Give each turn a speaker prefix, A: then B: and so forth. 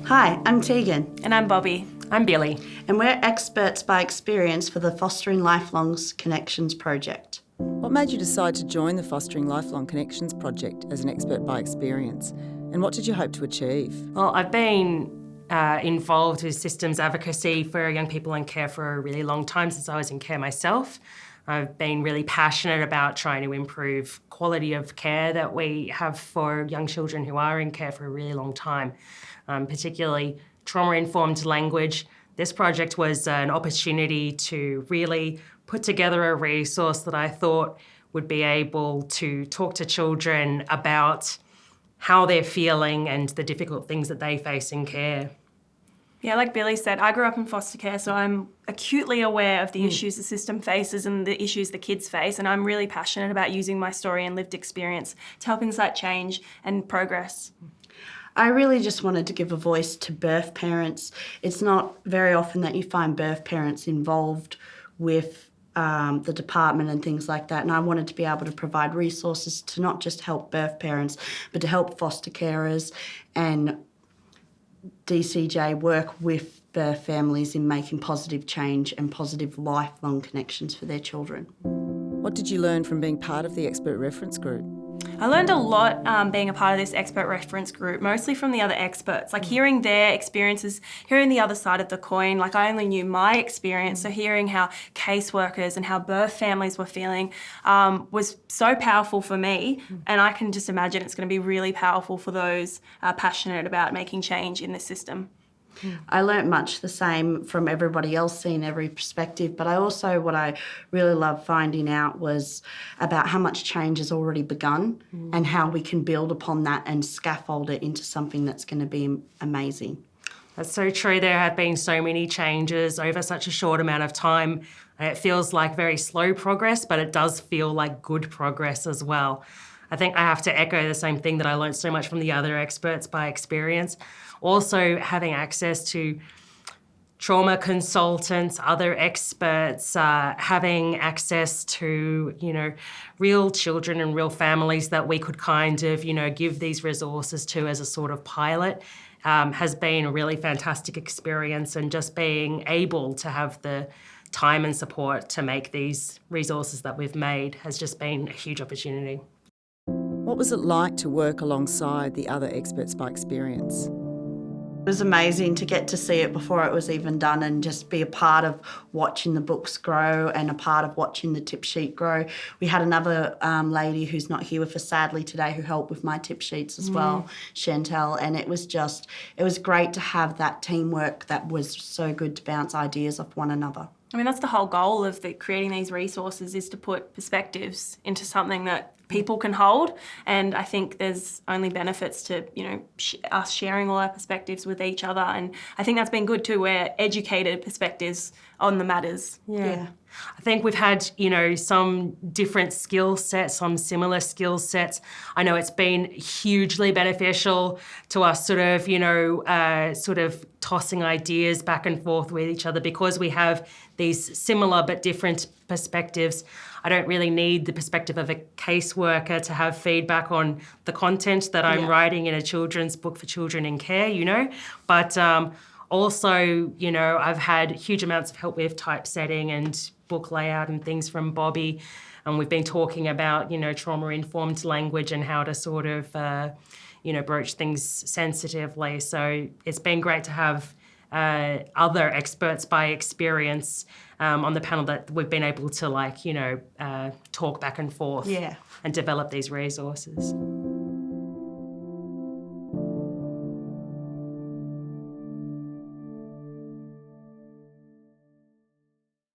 A: Hi, I'm Tegan.
B: And I'm Bobby.
C: I'm Billy.
A: And we're experts by experience for the Fostering Lifelong Connections project.
D: What made you decide to join the Fostering Lifelong Connections project as an expert by experience? And what did you hope to achieve?
C: Well, I've been involved with systems advocacy for young people in care for a really long time, since I was in care myself. I've been really passionate about trying to improve quality of care that we have for young children who are in care for a really long time, particularly trauma-informed language. This project was an opportunity to really put together a resource that I thought would be able to talk to children about how they're feeling and the difficult things that they face in care.
B: Yeah, like Billy said, I grew up in foster care, so I'm acutely aware of the issues the system faces and the issues the kids face, and I'm really passionate about using my story and lived experience to help incite change and progress.
A: I really just wanted to give a voice to birth parents. It's not very often that you find birth parents involved with the department and things like that, and I wanted to be able to provide resources to not just help birth parents, but to help foster carers and DCJ work with the families in making positive change and positive lifelong connections for their children.
D: What did you learn from being part of the expert reference group?
B: I learned a lot being a part of this expert reference group, mostly from the other experts, like hearing their experiences, hearing the other side of the coin. Like I only knew my experience, so hearing how caseworkers and how birth families were feeling was so powerful for me, and I can just imagine it's going to be really powerful for those passionate about making change in the system.
A: I learnt much the same from everybody else, seeing every perspective, but what I really loved finding out was about how much change has already begun and how we can build upon that and scaffold it into something that's going to be amazing.
C: That's so true. There have been so many changes over such a short amount of time. It feels like very slow progress, but it does feel like good progress as well. I think I have to echo the same thing that I learned so much from the other experts by experience. Also, having access to trauma consultants, other experts, having access to, real children and real families that we could kind of, give these resources to as a sort of pilot has been a really fantastic experience, and just being able to have the time and support to make these resources that we've made has just been a huge opportunity.
D: What was it like to work alongside the other experts by experience?
A: It was amazing to get to see it before it was even done and just be a part of watching the books grow and a part of watching the tip sheet grow. We had another lady who's not here with us sadly today who helped with my tip sheets as well, Chantel, and it was great to have that teamwork that was so good to bounce ideas off one another.
B: I mean, that's the whole goal of creating these resources, is to put perspectives into something that people can hold. And I think there's only benefits to, us sharing all our perspectives with each other. And I think that's been good too. We're educated perspectives on the matters.
C: Yeah. I think we've had, some different skill sets, some similar skill sets. I know it's been hugely beneficial to us sort of tossing ideas back and forth with each other, because we have these similar but different perspectives. I don't really need the perspective of a caseworker to have feedback on the content that I'm writing in a children's book for children in care, but also, I've had huge amounts of help with typesetting and book layout and things from Bobby. And we've been talking about, trauma-informed language and how to sort of, broach things sensitively. So it's been great to have other experts by experience on the panel that we've been able to talk back and forth and develop these resources.